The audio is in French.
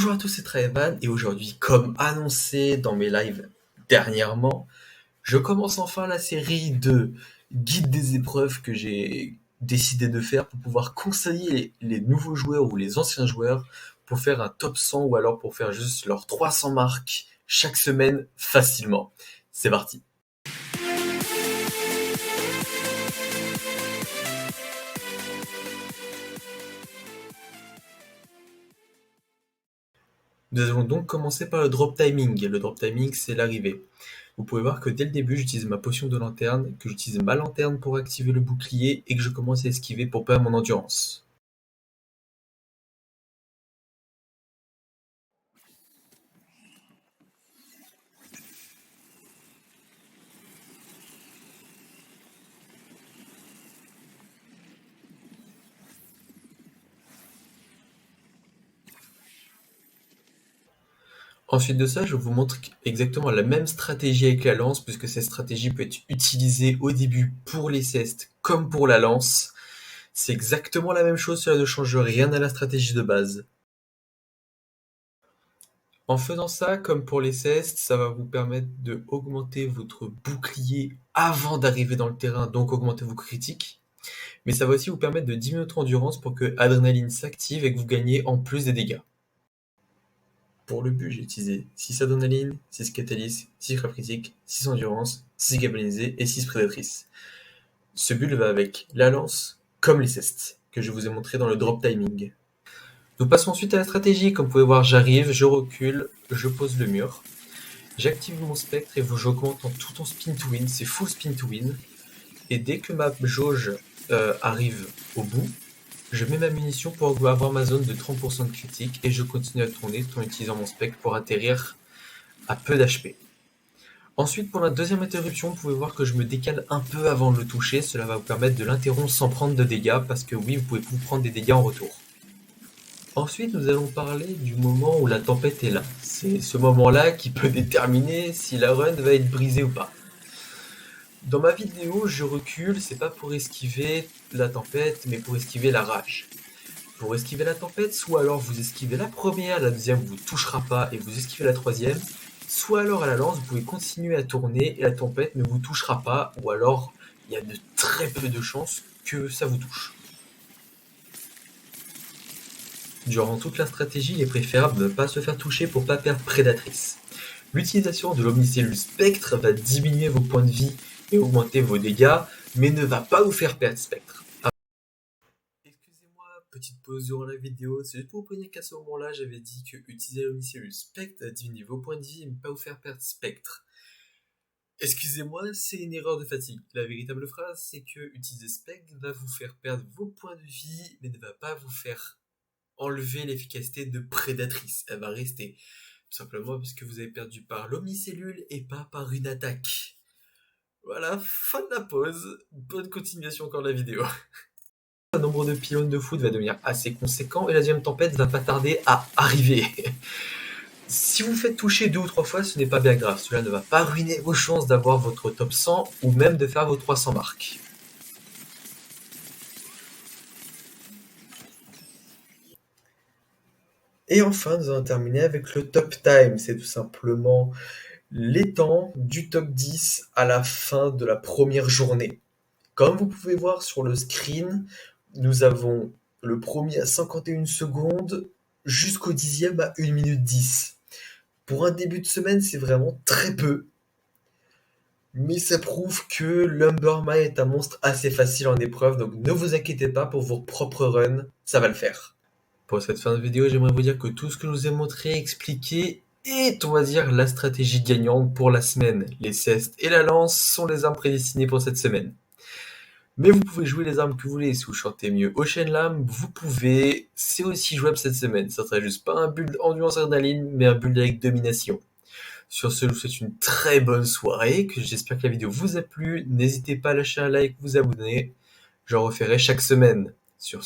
Bonjour à tous, c'est Traevan et aujourd'hui, comme annoncé dans mes lives dernièrement, je commence enfin la série de guides des épreuves que j'ai décidé de faire pour pouvoir conseiller les nouveaux joueurs ou les anciens joueurs pour faire un top 100 ou alors pour faire juste leurs 300 marques chaque semaine facilement. C'est parti. Nous allons donc commencer par le drop timing. Le drop timing, c'est l'arrivée. Vous pouvez voir que dès le début, j'utilise ma potion de lanterne, que j'utilise ma lanterne pour activer le bouclier et que je commence à esquiver pour perdre mon endurance. Ensuite de ça, je vous montre exactement la même stratégie avec la lance, puisque cette stratégie peut être utilisée au début pour les cestes comme pour la lance. C'est exactement la même chose, cela ne change rien à la stratégie de base. En faisant ça, comme pour les cestes, ça va vous permettre de augmenter votre bouclier avant d'arriver dans le terrain, donc augmenter vos critiques. Mais ça va aussi vous permettre de diminuer votre endurance pour que Adrénaline s'active et que vous gagnez en plus des dégâts. Pour le but, j'ai utilisé 6 adrénaline, 6 catalyse, 6 frappe critique, 6 endurance, 6 galvanisée et 6 prédatrice. Ce build va avec la lance comme les cestes, que je vous ai montré dans le drop timing. Nous passons ensuite à la stratégie. Comme vous pouvez voir, j'arrive, je recule, je pose le mur. J'active mon spectre et j'augmente tout en spin to win, c'est full spin to win. Et dès que ma jauge arrive au bout, je mets ma munition pour avoir ma zone de 30% de critique et je continue à tourner tout en utilisant mon spectre pour atterrir à peu d'HP. Ensuite, pour la deuxième interruption, vous pouvez voir que je me décale un peu avant de le toucher. Cela va vous permettre de l'interrompre sans prendre de dégâts parce que oui, vous pouvez vous prendre des dégâts en retour. Ensuite, nous allons parler du moment où la tempête est là. C'est ce moment-là qui peut déterminer si la run va être brisée ou pas. Dans ma vidéo, je recule, c'est pas pour esquiver la tempête, mais pour esquiver la rage. Pour esquiver la tempête, soit alors vous esquivez la première, la deuxième vous touchera pas et vous esquivez la troisième, soit alors à la lance, vous pouvez continuer à tourner et la tempête ne vous touchera pas, ou alors il y a de très peu de chances que ça vous touche. Durant toute la stratégie, il est préférable de ne pas se faire toucher pour pas perdre prédatrice. L'utilisation de l'omnicellule spectre va diminuer vos points de vie et augmenter vos dégâts, mais ne va pas vous faire perdre spectre. Excusez-moi, petite pause durant la vidéo, c'est juste pour vous prévenir qu'à ce moment-là, j'avais dit que utiliser l'omnicellule spectre diminue vos points de vie et ne pas vous faire perdre spectre. Excusez-moi, c'est une erreur de fatigue. La véritable phrase, c'est que utiliser spectre va vous faire perdre vos points de vie, mais ne va pas vous faire enlever l'efficacité de prédatrice. Elle va rester. Tout simplement parce que vous avez perdu par l'omnicellule et pas par une attaque. Voilà, fin de la pause. Bonne continuation encore de la vidéo. Le nombre de pylônes de foot va devenir assez conséquent et la deuxième tempête va pas tarder à arriver. Si vous faites toucher 2 ou 3 fois, ce n'est pas bien grave. Cela ne va pas ruiner vos chances d'avoir votre top 100 ou même de faire vos 300 marques. Et enfin, nous allons terminer avec le top time. C'est tout simplement les temps du top 10 à la fin de la première journée. Comme vous pouvez voir sur le screen, nous avons le premier à 51 secondes jusqu'au 10e à 1 minute 10. Pour un début de semaine, c'est vraiment très peu. Mais ça prouve que Lumbermine est un monstre assez facile en épreuve, donc ne vous inquiétez pas pour vos propres runs, ça va le faire. Pour cette fin de vidéo, j'aimerais vous dire que tout ce que je vous ai montré, expliqué, est, on va dire, la stratégie gagnante pour la semaine. Les cestes et la lance sont les armes prédestinées pour cette semaine. Mais vous pouvez jouer les armes que vous voulez. Si vous chantez mieux Ocean vous pouvez. C'est aussi jouable cette semaine. Ça sera juste pas un build endurance adrénaline, mais un build avec domination. Sur ce, je vous souhaite une très bonne soirée. Que j'espère que la vidéo vous a plu. N'hésitez pas à lâcher un like, vous abonner. J'en referai chaque semaine. Sur